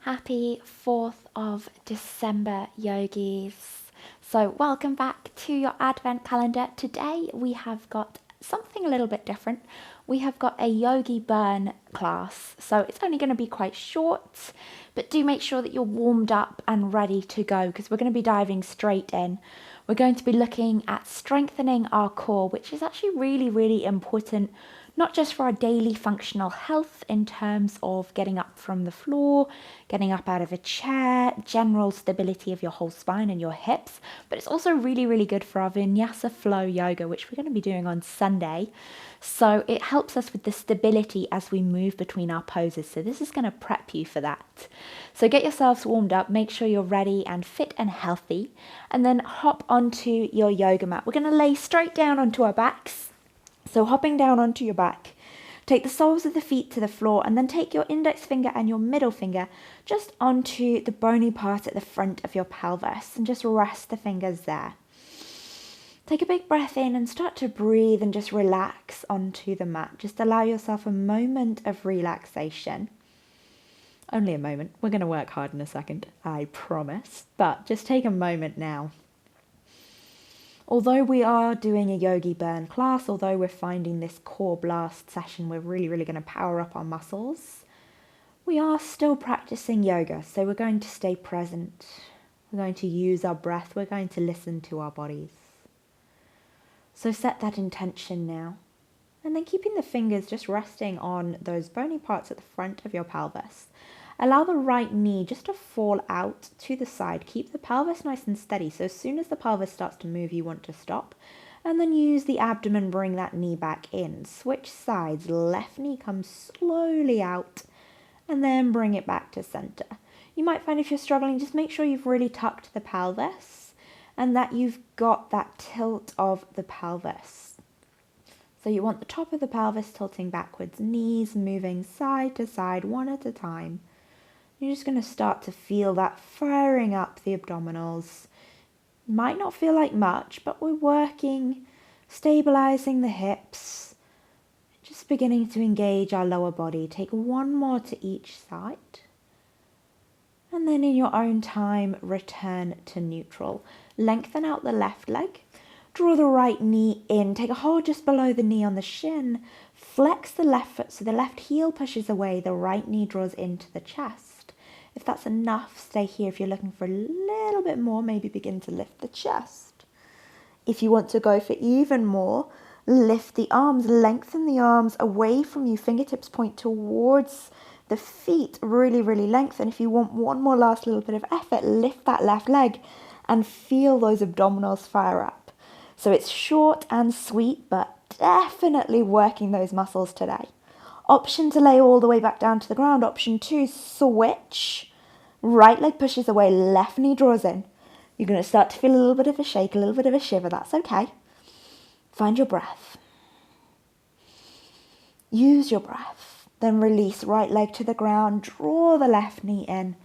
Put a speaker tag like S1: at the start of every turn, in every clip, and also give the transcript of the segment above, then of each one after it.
S1: Happy 4th of December, yogis. So welcome back to your Advent calendar. Today we have got something a little bit different. We have got a yogi burn class. So it's only going to be quite short, but do make sure that you're warmed up and ready to go because we're going to be diving straight in. We're going to be looking at strengthening our core, which is actually really, really important, not just for our daily functional health in terms of getting up from the floor, getting up out of a chair, general stability of your whole spine and your hips, but it's also really, really good for our vinyasa flow yoga, which we're going to be doing on Sunday. So it helps us with the stability as we move between our poses. So this is going to prep you for that. So get yourselves warmed up, make sure you're ready and fit and healthy, and then hop onto your yoga mat. We're going to lay straight down onto our backs. So hopping down onto your back, take the soles of the feet to the floor and then take your index finger and your middle finger just onto the bony part at the front of your pelvis and just rest the fingers there. Take a big breath in and start to breathe and just relax onto the mat. Just allow yourself a moment of relaxation. Only a moment. We're going to work hard in a second, I promise. But just take a moment now. Although we are doing a yogi burn class, although we're finding this core blast session, we're really going to power up our muscles, we are still practicing yoga. So we're going to stay present. We're going to use our breath. We're going to listen to our bodies. So set that intention now. And then keeping the fingers just resting on those bony parts at the front of your pelvis. Allow the right knee just to fall out to the side. Keep the pelvis nice and steady. So as soon as the pelvis starts to move, you want to stop. And then use the abdomen, bring that knee back in. Switch sides. Left knee comes slowly out. And then bring it back to center. You might find if you're struggling, just make sure you've really tucked the pelvis and that you've got that tilt of the pelvis. So you want the top of the pelvis tilting backwards, knees moving side to side, one at a time. You're just going to start to feel that firing up the abdominals. Might not feel like much, but we're working, stabilizing the hips, just beginning to engage our lower body. Take one more to each side. And then in your own time, return to neutral. Lengthen out the left leg. Draw the right knee in. Take a hold just below the knee on the shin. Flex the left foot so the left heel pushes away. The right knee draws into the chest. If that's enough, stay here. If you're looking for a little bit more, maybe begin to lift the chest. If you want to go for even more, lift the arms. Lengthen the arms away from you. Fingertips point towards the feet. Really lengthen. If you want one more last little bit of effort, lift that left leg and feel those abdominals fire up. So it's short and sweet, but definitely working those muscles today. Option to lay all the way back down to the ground. Option 2, switch. Right leg pushes away, left knee draws in. You're going to start to feel a little bit of a shake, a little bit of a shiver. That's okay. Find your breath. Use your breath. Then release right leg to the ground. Draw the left knee in.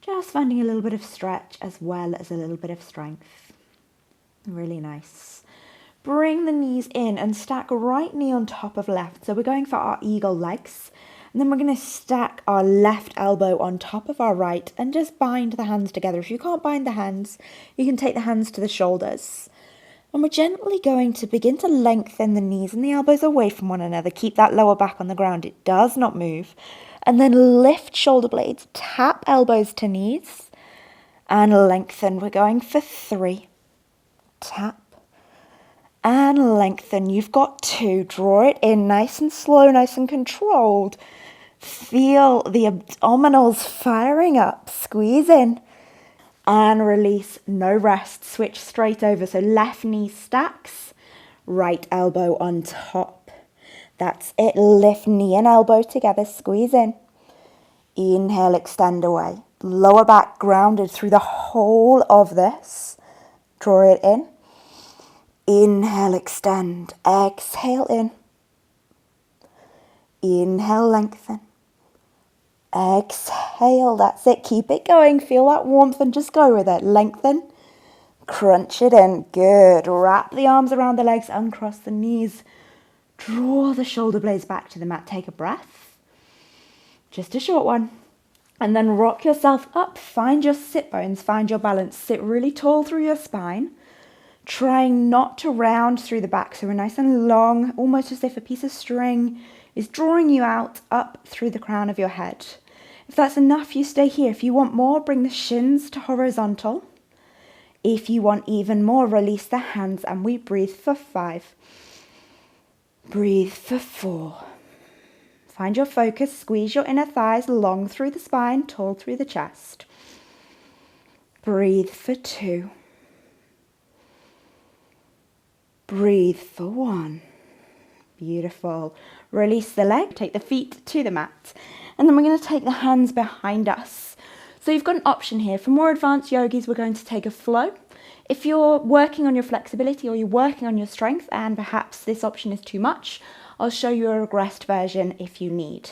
S1: Just finding a little bit of stretch as well as a little bit of strength. Really nice. Bring the knees in and stack right knee on top of left. So we're going for our eagle legs. And then we're going to stack our left elbow on top of our right and just bind the hands together. If you can't bind the hands, you can take the hands to the shoulders. And we're gently going to begin to lengthen the knees and the elbows away from one another. Keep that lower back on the ground. It does not move. And then lift shoulder blades. Tap elbows to knees and lengthen. We're going for 3. Tap and lengthen. You've got 2. Draw it in nice and slow, nice and controlled. Feel the abdominals firing up. Squeeze in and release. No rest. Switch straight over. So left knee stacks, right elbow on top. That's it. Lift knee and elbow together. Squeeze in. Inhale, extend away. Lower back grounded through the whole of this. Draw it in. Inhale, extend. Exhale in. Inhale, lengthen. Exhale, that's it. Keep it going. Feel that warmth and just go with it. Lengthen. Crunch it in. Good. Wrap the arms around the legs. Uncross the knees. Draw the shoulder blades back to the mat. Take a breath. Just a short one. And then rock yourself up, find your sit bones, find your balance. Sit really tall through your spine, trying not to round through the back. So we're nice and long, almost as if a piece of string is drawing you out up through the crown of your head. If that's enough, you stay here. If you want more, bring the shins to horizontal. If you want even more, release the hands and we breathe for 5. Breathe for 4. Find your focus, squeeze your inner thighs long through the spine, tall through the chest. Breathe for 2. Breathe for 1. Beautiful. Release the leg, take the feet to the mat. And then we're going to take the hands behind us. So you've got an option here. For more advanced yogis, we're going to take a flow. If you're working on your flexibility or you're working on your strength and perhaps this option is too much, I'll show you a regressed version if you need.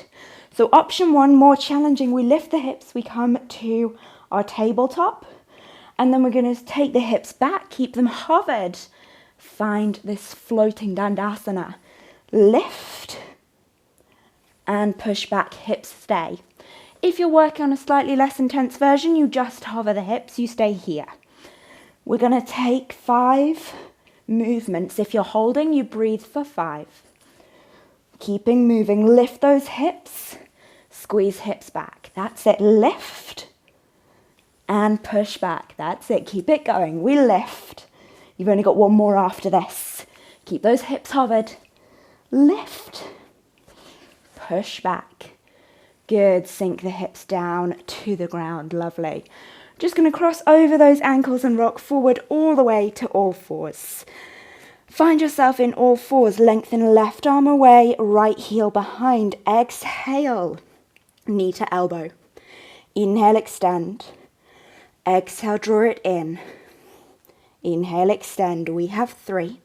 S1: So option 1, more challenging. We lift the hips, we come to our tabletop, and then we're going to take the hips back, keep them hovered. Find this floating dandasana. Lift and push back, hips stay. If you're working on a slightly less intense version, you just hover the hips, you stay here. We're going to take 5 movements. If you're holding, you breathe for 5. Keeping moving, lift those hips, squeeze hips back. That's it, lift and push back. That's it, keep it going. We lift. You've only got one more after this. Keep those hips hovered. Lift, push back. Good, sink the hips down to the ground, lovely. Just going to cross over those ankles and rock forward all the way to all fours. Find yourself in all fours, lengthen left arm away, right heel behind. Exhale, knee to elbow. Inhale, extend. Exhale, draw it in. Inhale, extend. We have 3.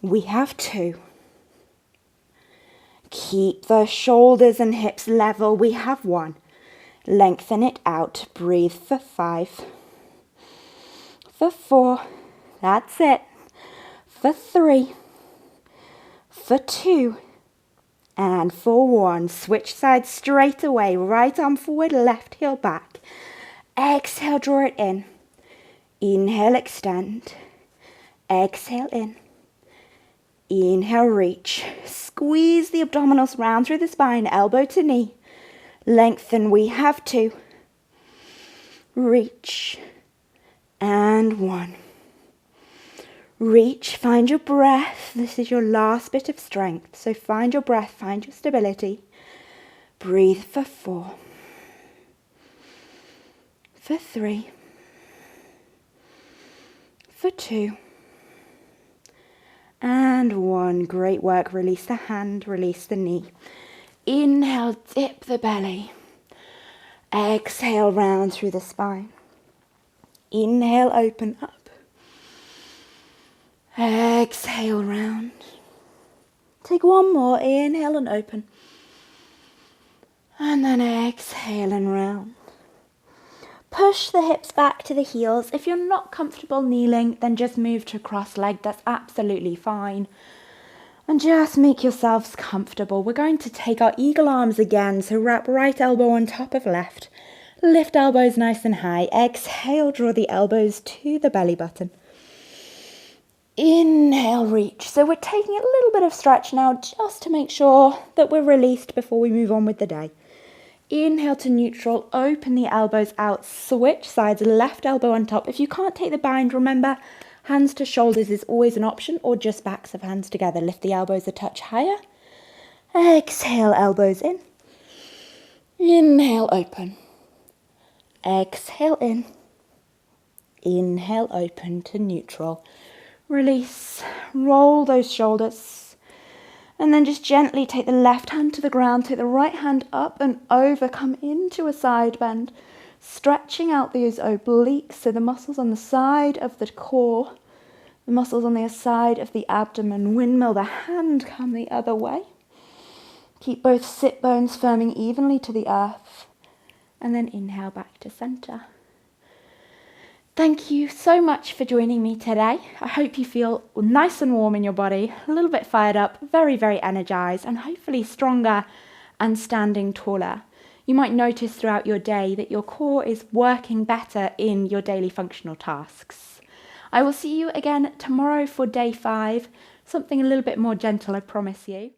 S1: We have 2. Keep the shoulders and hips level. We have 1. Lengthen it out. Breathe for 5. For 4. That's it. For 3. For 2. And for 1. Switch sides straight away. Right arm forward, left heel back. Exhale, draw it in. Inhale, extend. Exhale in. Inhale, reach. Squeeze the abdominals round through the spine, elbow to knee. Lengthen, we have 2. Reach. And 1. Reach, find your breath. This is your last bit of strength. So find your breath, find your stability. Breathe for 4. For 3. For 2. And 1. Great work. Release the hand, release the knee. Inhale, dip the belly. Exhale, round through the spine. Inhale, open up. Exhale, round. Take one more. Inhale and open. And then exhale and round. Push the hips back to the heels. If you're not comfortable kneeling, then just move to cross-legged. That's absolutely fine. And just make yourselves comfortable. We're going to take our eagle arms again. So wrap right elbow on top of left. Lift elbows nice and high. Exhale, draw the elbows to the belly button. Inhale, reach. So we're taking a little bit of stretch now just to make sure that we're released before we move on with the day. Inhale to neutral, open the elbows out, switch sides, left elbow on top. If you can't take the bind, remember, hands to shoulders is always an option, or just backs of hands together. Lift the elbows a touch higher. Exhale, elbows in. Inhale, open. Exhale, in. Inhale, open to neutral. Release, roll those shoulders, and then just gently take the left hand to the ground, take the right hand up and over, come into a side bend, stretching out those obliques, so the muscles on the side of the core, the muscles on the side of the abdomen, windmill the hand, come the other way. Keep both sit bones firming evenly to the earth, and then inhale back to center. Thank you so much for joining me today. I hope you feel nice and warm in your body, a little bit fired up, very, very energized, and hopefully stronger and standing taller. You might notice throughout your day that your core is working better in your daily functional tasks. I will see you again tomorrow for day 5, something a little bit more gentle, I promise you.